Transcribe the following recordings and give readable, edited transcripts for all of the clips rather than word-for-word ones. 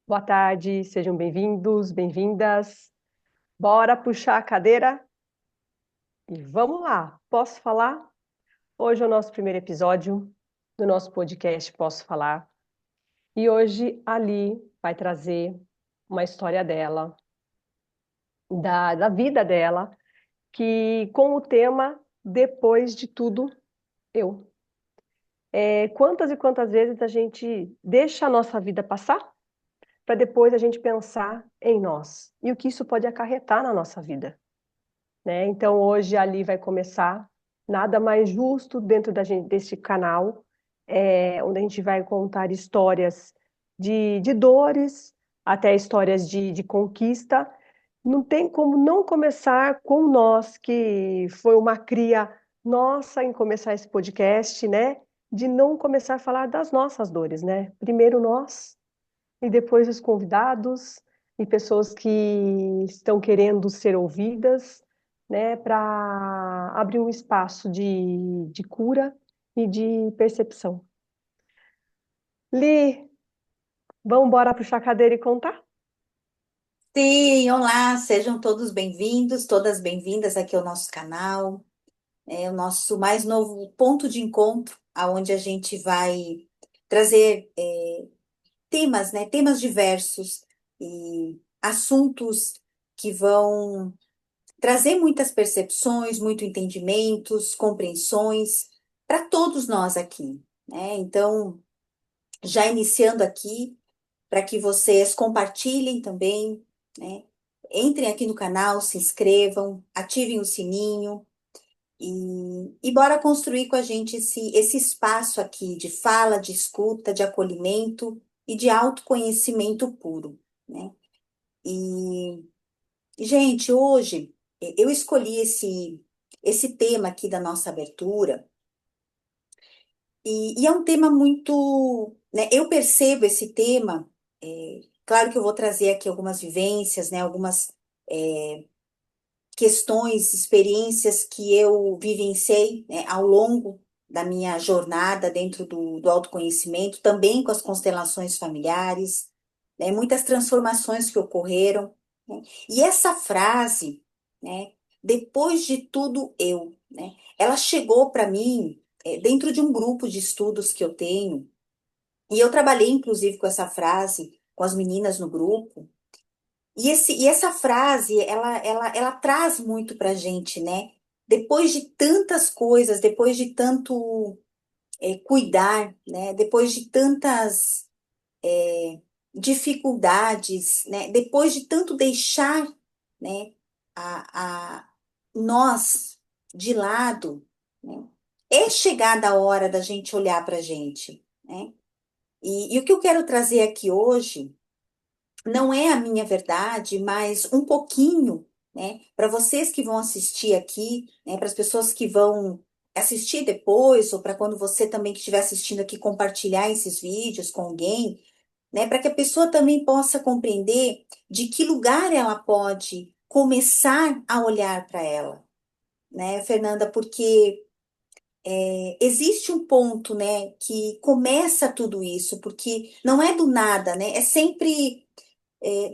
Boa tarde, sejam bem-vindos, bem-vindas. Bora puxar a cadeira e vamos lá. Posso falar? Hoje é o nosso primeiro episódio do nosso podcast Posso Falar. E hoje a Ali vai trazer uma história dela, da vida dela, que com o tema Depois de Tudo, Eu. Quantas e quantas vezes a gente deixa a nossa vida passar para depois a gente pensar em nós e o que isso pode acarretar na nossa vida? Né? Então hoje ali vai começar nada mais justo dentro deste canal, onde a gente vai contar histórias de dores até histórias de conquista. Não tem como não começar com nós, que foi uma cria nossa em começar esse podcast, né? De não começar a falar das nossas dores, né? Primeiro nós e depois os convidados e pessoas que estão querendo ser ouvidas, né, para abrir um espaço de cura e de percepção. Li, vamos embora puxar a cadeira e contar? Sim, olá, sejam todos bem-vindos, todas bem-vindas aqui ao nosso canal. É o nosso mais novo ponto de encontro, aonde a gente vai trazer temas, né, temas diversos e assuntos que vão trazer muitas percepções, muito entendimentos, compreensões para todos nós aqui, né? Então, já iniciando aqui, para que vocês compartilhem também, né? Entrem aqui no canal, se inscrevam, ativem o sininho e bora construir com a gente esse espaço aqui de fala, de escuta, de acolhimento e de autoconhecimento puro, né? E, gente, hoje eu escolhi esse tema aqui da nossa abertura e é um tema muito, né? Eu percebo esse tema, claro que eu vou trazer aqui algumas vivências, né? Algumas questões, experiências que eu vivenciei, né, ao longo da minha jornada dentro do autoconhecimento, também com as constelações familiares, né? Muitas transformações que ocorreram, né? E essa frase, né? Depois de tudo eu, né? Ela chegou para mim dentro de um grupo de estudos que eu tenho. E eu trabalhei, inclusive, com essa frase com as meninas no grupo. E essa frase, ela traz muito pra gente, né? Depois de tantas coisas, depois de tanto cuidar, né? Depois de tantas dificuldades, né? Depois de tanto deixar, né? A nós de lado, né? É chegada a hora da gente olhar pra gente, né? E o que eu quero trazer aqui hoje não é a minha verdade, mas um pouquinho, né, para vocês que vão assistir aqui, né, para as pessoas que vão assistir depois, ou para quando você também que estiver assistindo aqui compartilhar esses vídeos com alguém, né, para que a pessoa também possa compreender de que lugar ela pode começar a olhar para ela, né, Fernanda, porque existe um ponto, né, que começa tudo isso, porque não é do nada, né, é sempre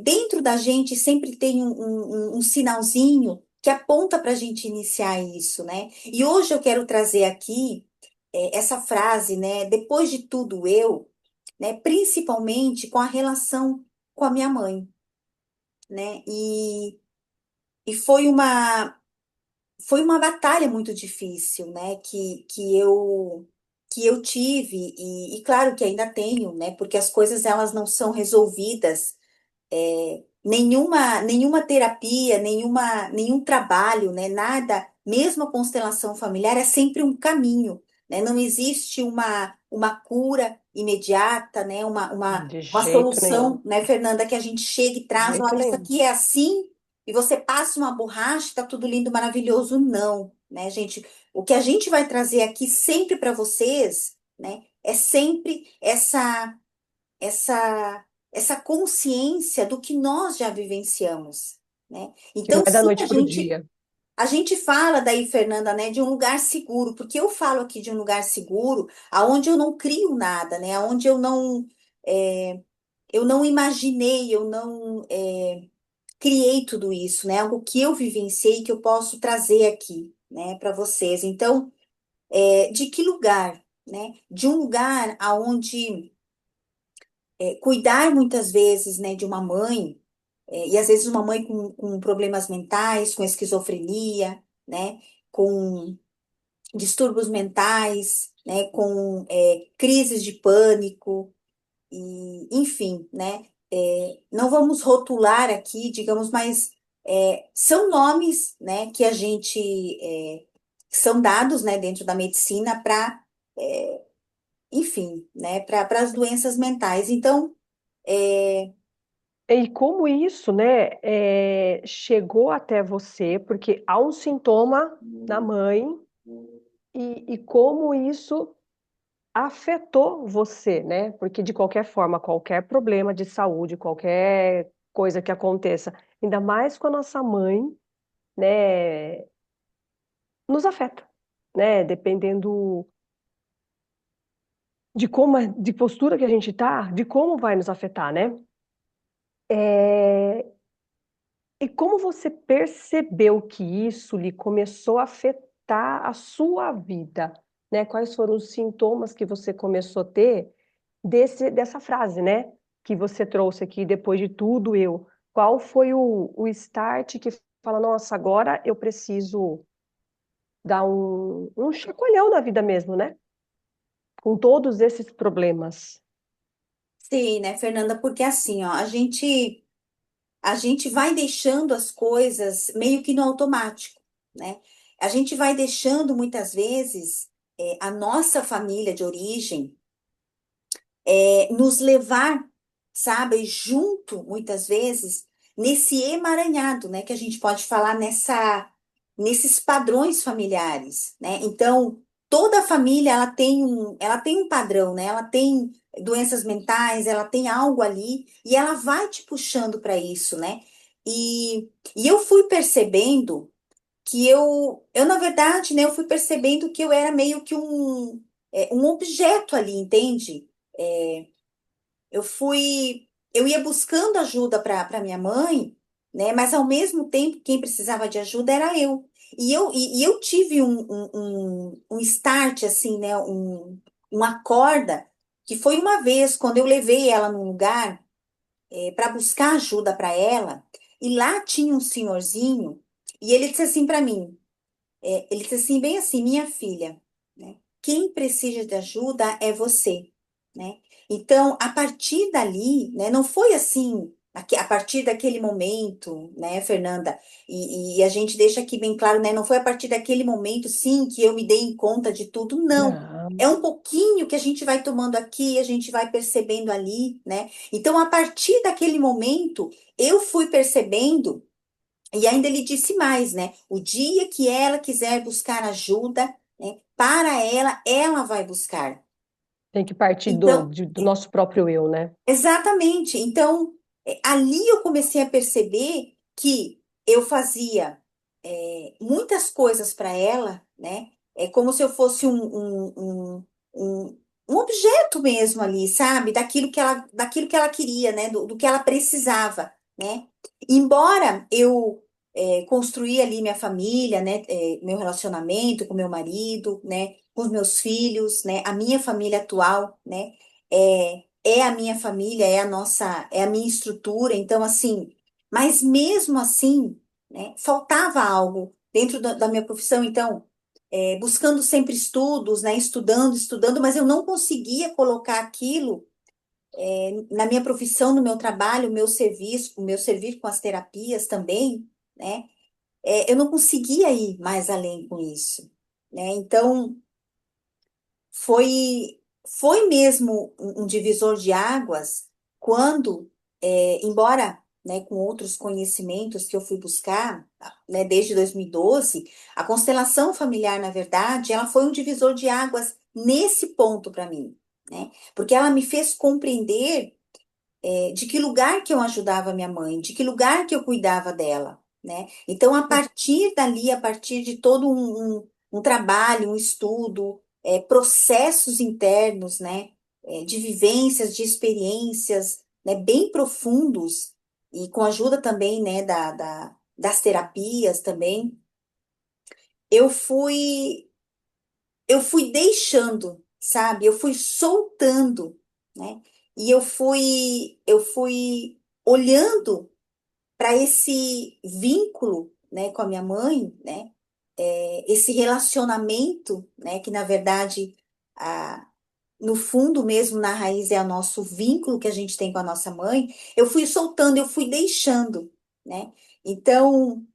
dentro da gente sempre tem um sinalzinho que aponta para a gente iniciar isso, né? E hoje eu quero trazer aqui essa frase, né? Depois de tudo eu, né? Principalmente com a relação com a minha mãe, né? E foi uma batalha muito difícil, né? Que eu tive e claro que ainda tenho, né? Porque as coisas elas não são resolvidas nenhuma terapia, nenhum trabalho, né, nada, mesmo a constelação familiar é sempre um caminho, né? Não existe uma cura imediata, né? De Uma jeito nenhum, solução, né, Fernanda, que a gente chega e de traz, jeito olha, isso nenhum. aqui é assim, e você passa uma borracha, tá tudo lindo, maravilhoso. Não, né, gente? O que a gente vai trazer aqui sempre para vocês, né, é sempre essa essa consciência do que nós já vivenciamos, né? Que não Então, é da sim, noite para o dia. a gente fala daí, Fernanda, né, de um lugar seguro, porque eu falo aqui de um lugar seguro, aonde eu não crio nada, né? Aonde eu não eu não imaginei, eu não criei tudo isso, né? Algo que eu vivenciei que eu posso trazer aqui, né, para vocês. Então, de que lugar, né? De um lugar aonde cuidar muitas vezes, né, de uma mãe, e às vezes uma mãe com problemas mentais, com esquizofrenia, né, com distúrbios mentais, né, com crises de pânico, e, enfim, né, não vamos rotular aqui, digamos, mas são nomes, né, que a gente são dados, né, dentro da medicina para, enfim, né, para as doenças mentais. Então, é, E como isso, né, chegou até você, porque há um sintoma na mãe, e como isso afetou você, né? Porque de qualquer forma, qualquer problema de saúde, qualquer coisa que aconteça, ainda mais com a nossa mãe, né, nos afeta, né? Dependendo de como, de postura que a gente tá, de como vai nos afetar, né? É, E como você percebeu que isso lhe começou a afetar a sua vida, né? Quais foram os sintomas que você começou a ter dessa frase, né? Que você trouxe aqui, depois de tudo eu. Qual foi o start que fala, nossa, agora eu preciso dar um chacoalhão na vida mesmo, né? Com todos esses problemas. sim, né, Fernanda? Porque assim, ó, a gente vai deixando as coisas meio que no automático, né? A gente vai deixando muitas vezes a nossa família de origem nos levar, sabe, junto, muitas vezes, nesse emaranhado, né, que a gente pode falar nesses padrões familiares, né? Então, toda família, ela tem um padrão, né? Ela tem doenças mentais, ela tem algo ali, e ela vai te puxando para isso, né? E eu fui percebendo que na verdade, né, eu fui percebendo que eu era meio que um objeto ali, entende? É, eu ia buscando ajuda para minha mãe, né? Mas ao mesmo tempo, quem precisava de ajuda era eu. E eu tive um start, assim, né? Uma corda, que foi uma vez, quando eu levei ela num lugar para buscar ajuda para ela, e lá tinha um senhorzinho, e ele disse assim para mim. Ele disse assim, bem assim, minha filha, né? Quem precisa de ajuda é você, né? Então, a partir dali, né? Não foi assim, a partir daquele momento, né, Fernanda? E a gente deixa aqui bem claro, né? Não foi a partir daquele momento, sim, que eu me dei em conta de tudo, não. Não, É um pouquinho que a gente vai tomando aqui, a gente vai percebendo ali, né? Então, a partir daquele momento, eu fui percebendo e ainda ele disse mais, né? O dia que ela quiser buscar ajuda, né, para ela, ela vai buscar. tem que partir Então, do nosso próprio eu, né? exatamente. Então, ali eu comecei a perceber que eu fazia muitas coisas para ela, né? É como se eu fosse um, um objeto mesmo ali, sabe? Daquilo que ela queria, né? Do que ela precisava, né? Embora eu construí ali minha família, né? Meu relacionamento com meu marido, né? Com os meus filhos, né? A minha família atual, né? É a minha família, é a minha estrutura. Então, assim, mas mesmo assim, né, faltava algo dentro da minha profissão. Então, buscando sempre estudos, né, estudando, estudando, mas eu não conseguia colocar aquilo na minha profissão, no meu trabalho, o meu servir com as terapias também, né? Eu não conseguia ir mais além com isso, né? Então, foi mesmo um divisor de águas quando, embora, né, com outros conhecimentos que eu fui buscar, né, desde 2012, a constelação familiar, na verdade, ela foi um divisor de águas nesse ponto para mim, né? Porque ela me fez compreender de que lugar que eu ajudava minha mãe, de que lugar que eu cuidava dela, né? Então, a partir dali, a partir de todo um trabalho, um estudo, processos internos, né? De vivências, de experiências, né, bem profundos, e com a ajuda também, né, das terapias também, eu fui, eu fui deixando, sabe? Eu fui soltando, né? E eu fui olhando para esse vínculo, né, com a minha mãe, né? Esse relacionamento, né, que na verdade, no fundo mesmo, na raiz, é o nosso vínculo que a gente tem com a nossa mãe, eu fui soltando, eu fui deixando, né? Então,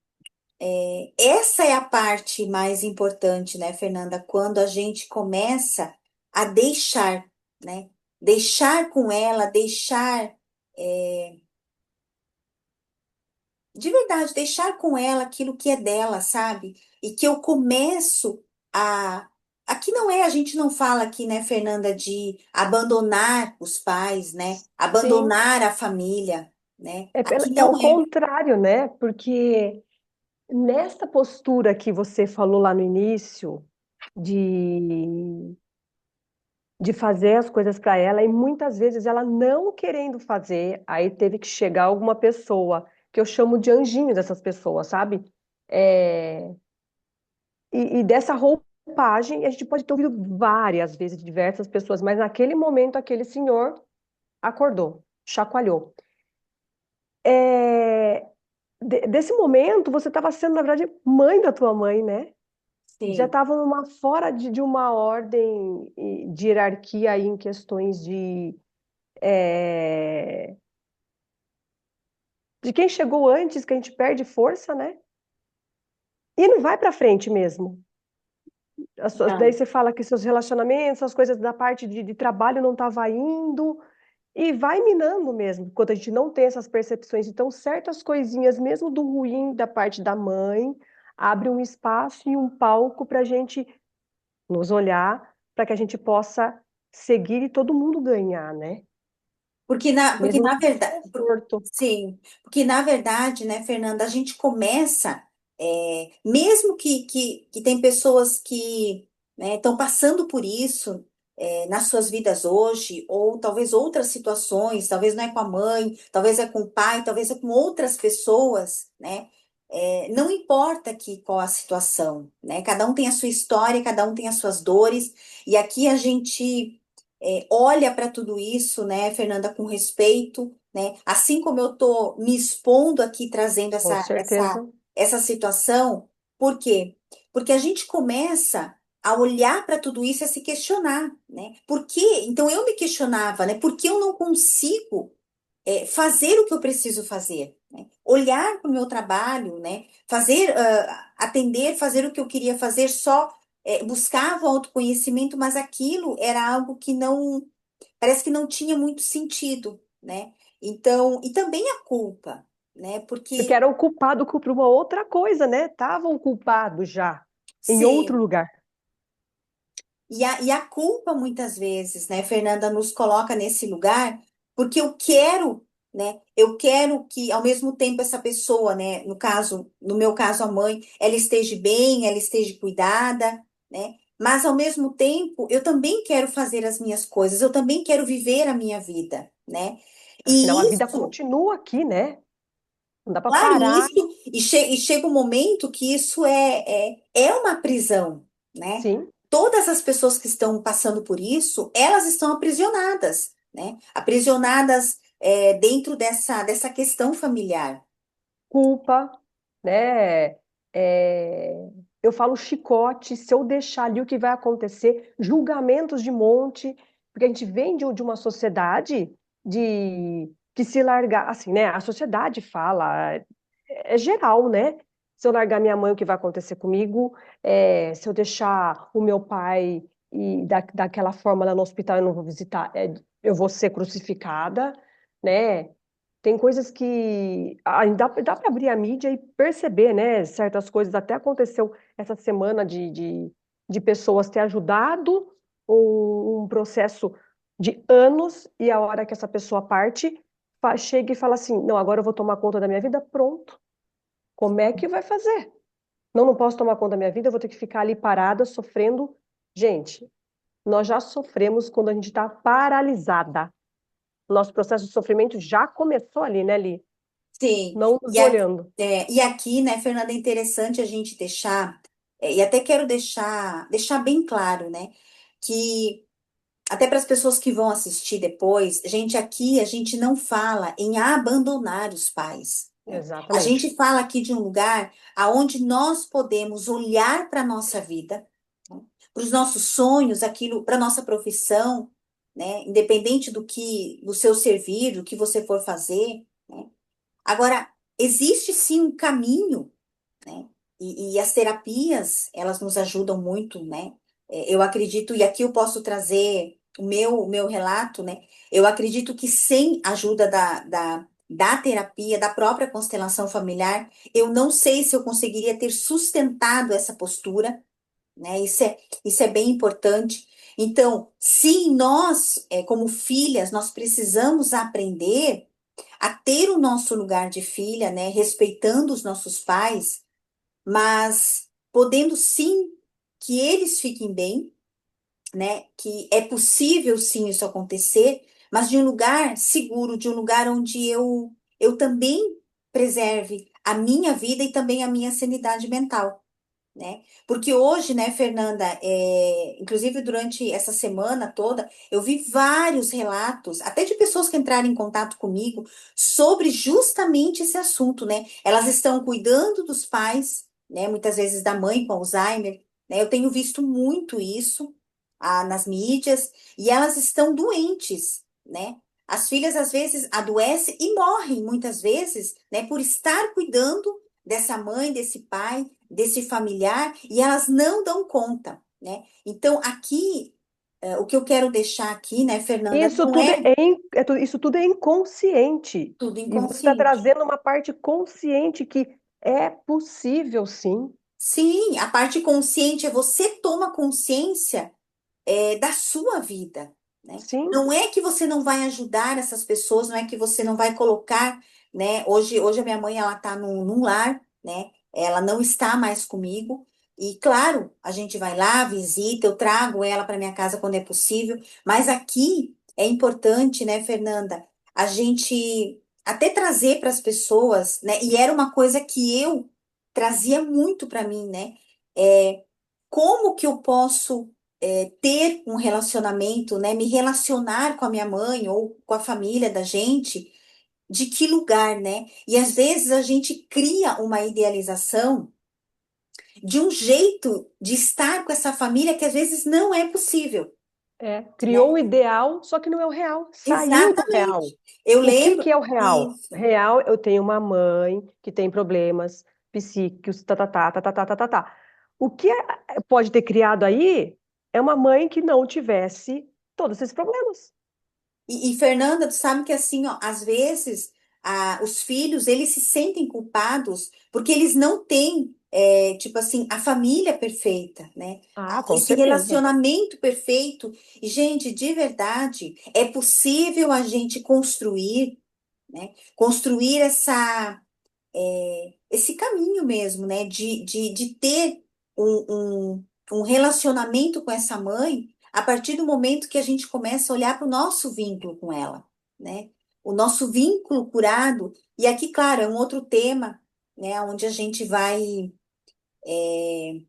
essa é a parte mais importante, né, Fernanda? Quando a gente começa a deixar, né? Deixar com ela, deixar, de verdade, deixar com ela aquilo que é dela, sabe? E que eu começo a. Aqui não é, a gente não fala aqui, né, Fernanda, de abandonar os pais, né? Sim, Abandonar a família, né? Aqui é o não é. contrário, né? Porque nessa postura que você falou lá no início, de, de fazer as coisas para ela, e muitas vezes ela não querendo fazer, aí teve que chegar alguma pessoa, que eu chamo de anjinho dessas pessoas, sabe? É, e dessa roupagem, a gente pode ter ouvido várias vezes de diversas pessoas, mas naquele momento aquele senhor acordou, chacoalhou. É, desse momento, você estava sendo, na verdade, mãe da tua mãe, né? Já Sim. estava numa fora de uma ordem de hierarquia aí em questões é, de quem chegou antes, que a gente perde força, né? E não vai para frente mesmo. Daí Não. você fala que seus relacionamentos, as coisas da parte de trabalho não estavam indo, e vai minando mesmo, quando a gente não tem essas percepções. Então, certas coisinhas, mesmo do ruim da parte da mãe, abre um espaço e um palco para a gente nos olhar, para que a gente possa seguir e todo mundo ganhar, né? Porque Mesmo no na verdade, desconforto. sim, porque na verdade, né, Fernanda, a gente começa, mesmo que tem pessoas que, né, estão passando por isso, nas suas vidas hoje, ou talvez outras situações, talvez não é com a mãe, talvez é com o pai, talvez é com outras pessoas, né? Não importa aqui qual a situação, né? Cada um tem a sua história, cada um tem as suas dores, e aqui a gente olha para tudo isso, né, Fernanda, com respeito, né? Assim como eu tô me expondo aqui, trazendo Com certeza. essa situação, por quê? Porque a gente começa a olhar para tudo isso e a se questionar, né? Por quê? Então eu me questionava, né? Por que eu não consigo fazer o que eu preciso fazer? Né? Olhar para o meu trabalho, né? Fazer, atender, fazer o que eu queria fazer, só buscava o autoconhecimento, mas aquilo era algo que não, parece que não tinha muito sentido, né? Então, e também a culpa, né? Porque Porque, era o culpado por uma outra coisa, né? Estavam culpados já, em outro sim, lugar. e a culpa muitas vezes, né, Fernanda, nos coloca nesse lugar, porque eu quero, né? Eu quero que ao mesmo tempo essa pessoa, né, no meu caso a mãe, ela esteja bem, ela esteja cuidada, né? Mas ao mesmo tempo, eu também quero fazer as minhas coisas, eu também quero viver a minha vida, né? Afinal, a E vida isso, continua aqui, né? Não dá para claro, parar. e chega um momento que isso é uma prisão, né? Sim, Todas as pessoas que estão passando por isso, elas estão aprisionadas, né? Aprisionadas dentro dessa questão familiar. culpa, né? É, eu falo chicote, se eu deixar ali o que vai acontecer, julgamentos de monte, porque a gente vem de uma sociedade de que se largar, assim, né? A sociedade fala, é geral, né? Se eu largar minha mãe, o que vai acontecer comigo? Se eu deixar o meu pai e daquela forma lá no hospital, eu não vou visitar, eu vou ser crucificada, né? Tem coisas que dá para abrir a mídia e perceber, né? Certas coisas. Até aconteceu essa semana de pessoas ter ajudado um processo de anos e a hora que essa pessoa parte, chega e fala assim: não, agora eu vou tomar conta da minha vida, pronto. Como é que vai fazer? Não, não posso tomar conta da minha vida, eu vou ter que ficar ali parada, sofrendo. Gente, nós já sofremos quando a gente está paralisada. O nosso processo de sofrimento já começou ali, né, Li? Sim. Não nos olhando. E aqui, né, Fernanda, é interessante a gente deixar, e até quero deixar bem claro, né, que até para as pessoas que vão assistir depois, gente, aqui a gente não fala em abandonar os pais, né? A Exatamente. gente fala aqui de um lugar aonde nós podemos olhar para a nossa vida, né? Para os nossos sonhos, aquilo, para a nossa profissão, né? Independente do seu servir, do que você for fazer, né? Agora, existe sim um caminho, né? E as terapias, elas nos ajudam muito, né? Eu acredito, e aqui eu posso trazer o meu relato, né? Eu acredito que sem a ajuda da terapia, da própria constelação familiar, eu não sei se eu conseguiria ter sustentado essa postura, né? Isso é bem importante. Então, sim, nós, como filhas, nós precisamos aprender a ter o nosso lugar de filha, né? Respeitando os nossos pais, mas podendo sim que eles fiquem bem, né? Que é possível sim isso acontecer, mas de um lugar seguro, de um lugar onde eu também preserve a minha vida e também a minha sanidade mental, né? Porque hoje, né, Fernanda, inclusive durante essa semana toda, eu vi vários relatos, até de pessoas que entraram em contato comigo, sobre justamente esse assunto, né? Elas estão cuidando dos pais, né? Muitas vezes da mãe com Alzheimer, né? Eu tenho visto muito isso, nas mídias, e elas estão doentes, né? As filhas às vezes adoecem e morrem muitas vezes, né, por estar cuidando dessa mãe, desse pai, desse familiar, e elas não dão conta, né? Então, aqui, o que eu quero deixar aqui, né, Fernanda, Isso não tudo é isso tudo é inconsciente. tudo E você está inconsciente. trazendo uma parte consciente que é possível, sim. Sim, a parte consciente é você toma consciência da sua vida, né? Sim, Não é que você não vai ajudar essas pessoas, não é que você não vai colocar, né? Hoje a minha mãe, ela tá num lar, né? Ela não está mais comigo. E claro, a gente vai lá, visita, eu trago ela para minha casa quando é possível, mas aqui é importante, né, Fernanda, a gente até trazer para as pessoas, né? E era uma coisa que eu trazia muito para mim, né? É, como que eu posso ter um relacionamento, né, me relacionar com a minha mãe ou com a família da gente, de que lugar, né? E às vezes a gente cria uma idealização de um jeito de estar com essa família que às vezes não é possível, criou né? o ideal, só que não é o real. Saiu do real. Exatamente. Eu O que lembro que é o real? isso. Real, eu tenho uma mãe que tem problemas psíquicos, tá, tá, tá, tá, tá, tá, tá, tá, tá. O que pode ter criado aí é uma mãe que não tivesse todos esses problemas. Fernanda, tu sabe que assim, ó, às vezes os filhos eles se sentem culpados porque eles não têm, tipo assim, a família perfeita, né? Ah, com Esse certeza. relacionamento perfeito. E, gente, de verdade, é possível a gente construir, né? Construir esse caminho mesmo, né? De ter um relacionamento com essa mãe a partir do momento que a gente começa a olhar para o nosso vínculo com ela, né? O nosso vínculo curado. E aqui, claro, é um outro tema, né? Onde a gente vai Falar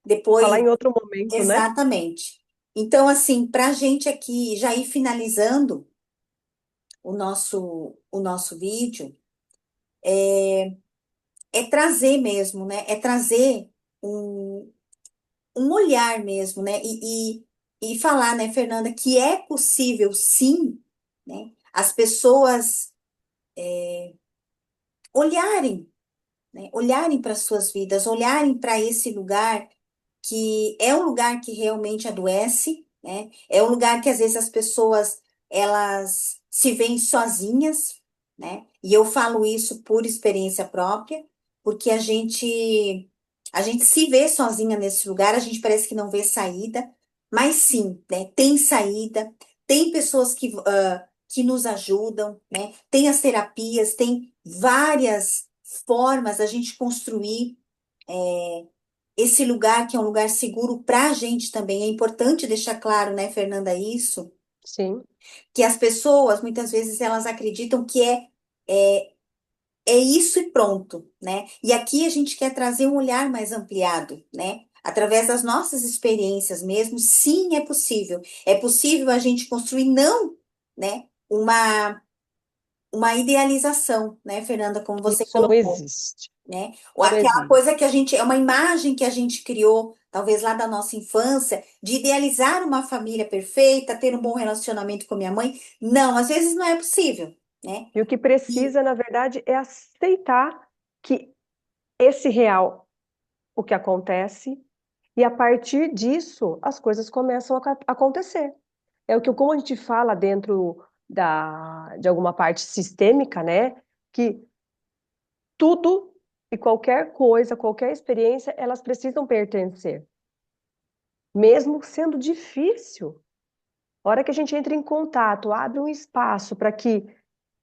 depois. em outro momento, né? Exatamente. Então, assim, para a gente aqui já ir finalizando o nosso vídeo, é trazer mesmo, né? É trazer um olhar mesmo, né? E falar, né, Fernanda, que é possível, sim, né? As pessoas olharem, né? Olharem para suas vidas, olharem para esse lugar que é um lugar que realmente adoece, né? É um lugar que às vezes as pessoas elas se veem sozinhas, né? E eu falo isso por experiência própria, porque a gente se vê sozinha nesse lugar, a gente parece que não vê saída, mas sim, né? Tem saída, tem pessoas que nos ajudam, né? Tem as terapias, tem várias formas da gente construir esse lugar que é um lugar seguro para a gente também. É importante deixar claro, né, Fernanda, isso. Sim, Que as pessoas, muitas vezes, elas acreditam que é, é isso e pronto, né? E aqui a gente quer trazer um olhar mais ampliado, né? Através das nossas experiências mesmo, sim, é possível. É possível a gente construir, não, né? Uma idealização, né, Fernanda, como você isso não colocou, existe. né? Ou Não aquela existe. coisa que a gente, é uma imagem que a gente criou, talvez lá da nossa infância, de idealizar uma família perfeita, ter um bom relacionamento com a minha mãe. Não, às vezes não é possível, né? E o que E precisa, na verdade, é aceitar que esse real, o que acontece, e a partir disso as coisas começam a acontecer. É o que, como a gente fala dentro de alguma parte sistêmica, né? Que tudo e qualquer coisa, qualquer experiência, elas precisam pertencer, mesmo sendo difícil. A hora que a gente entra em contato, abre um espaço para que,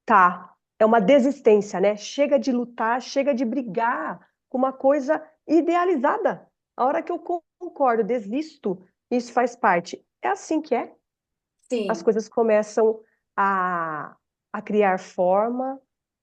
tá, é uma desistência, né? Chega de lutar, chega de brigar com uma coisa idealizada. A hora que eu concordo, desisto, isso faz parte. É assim que é. As sim, coisas começam a, a criar forma,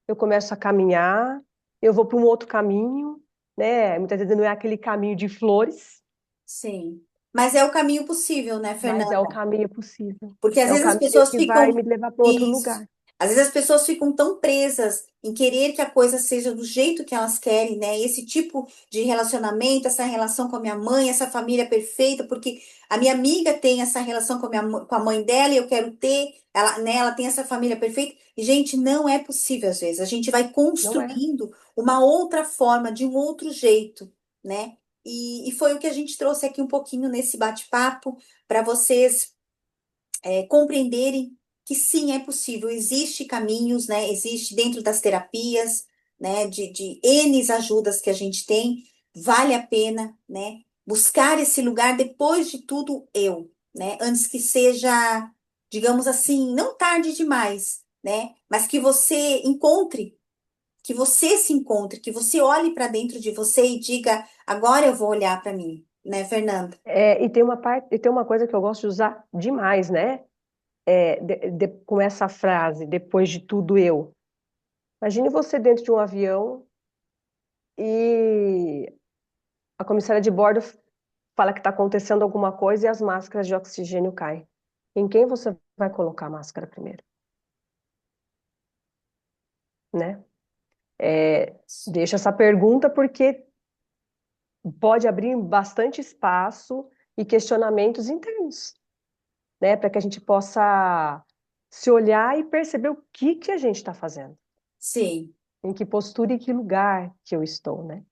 eu começo a caminhar, eu vou para um outro caminho, né? Muitas vezes não é aquele caminho de flores, sim. Mas é o caminho possível, né, mas é o Fernanda? caminho possível. Porque às É o vezes as caminho pessoas que vai ficam me levar para outro isso. lugar. Às vezes as pessoas ficam tão presas em querer que a coisa seja do jeito que elas querem, né? Esse tipo de relacionamento, essa relação com a minha mãe, essa família perfeita, porque a minha amiga tem essa relação com a com a mãe dela e eu quero ter, ela, né, ela tem essa família perfeita. E, gente, não é possível às vezes. A gente vai Não é? construindo uma outra forma, de um outro jeito, né? E foi o que a gente trouxe aqui um pouquinho nesse bate-papo para vocês compreenderem que sim, é possível, existe caminhos, né? Existe dentro das terapias, né? De N ajudas que a gente tem, vale a pena, né? Buscar esse lugar depois de tudo eu, né? Antes que seja, digamos assim, não tarde demais, né? Mas que você se encontre, que você olhe para dentro de você e diga, agora eu vou olhar para mim, né, Fernanda? É, e tem uma coisa que eu gosto de usar demais, né? Com essa frase, depois de tudo eu. Imagine você dentro de um avião e a comissária de bordo fala que está acontecendo alguma coisa e as máscaras de oxigênio caem. Em quem você vai colocar a máscara primeiro, né? Deixa essa pergunta porque pode abrir bastante espaço e questionamentos internos, né? Para que a gente possa se olhar e perceber o que que a gente está fazendo, Sim, em que postura e que lugar que eu estou, né?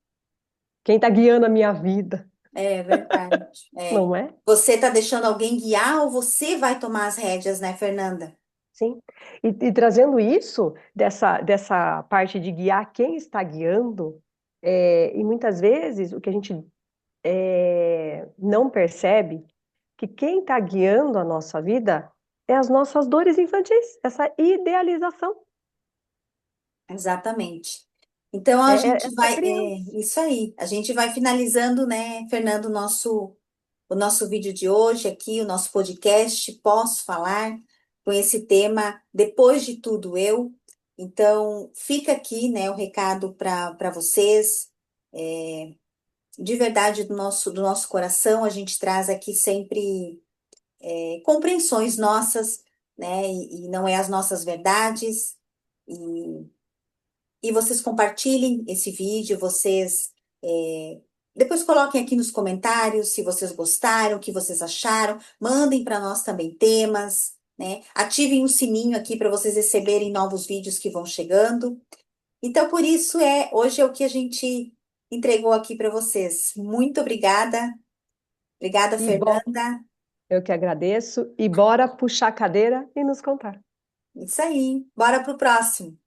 Quem está guiando a minha vida, é verdade. É. não é? Você está deixando alguém guiar ou você vai tomar as rédeas, né, Fernanda? Sim. E trazendo isso, dessa parte de guiar quem está guiando, e muitas vezes o que a gente não percebe, que quem está guiando a nossa vida é as nossas dores infantis, essa idealização. Exatamente. Então É, a é gente essa vai, criança. isso aí. A gente vai finalizando, né, Fernando, o nosso vídeo de hoje aqui, o nosso podcast, Posso Falar, com esse tema Depois de Tudo Eu. Então, fica aqui, né, o recado para vocês. De verdade, do nosso coração, a gente traz aqui sempre compreensões nossas, né, e não é as nossas verdades. E vocês compartilhem esse vídeo, vocês depois coloquem aqui nos comentários se vocês gostaram, o que vocês acharam, mandem para nós também temas, né? Ativem o sininho aqui para vocês receberem novos vídeos que vão chegando. Então, por isso hoje é o que a gente entregou aqui para vocês. Muito obrigada. Obrigada, E bom, Fernanda. eu que agradeço. E bora puxar a cadeira e nos contar. Isso aí. Bora pro próximo.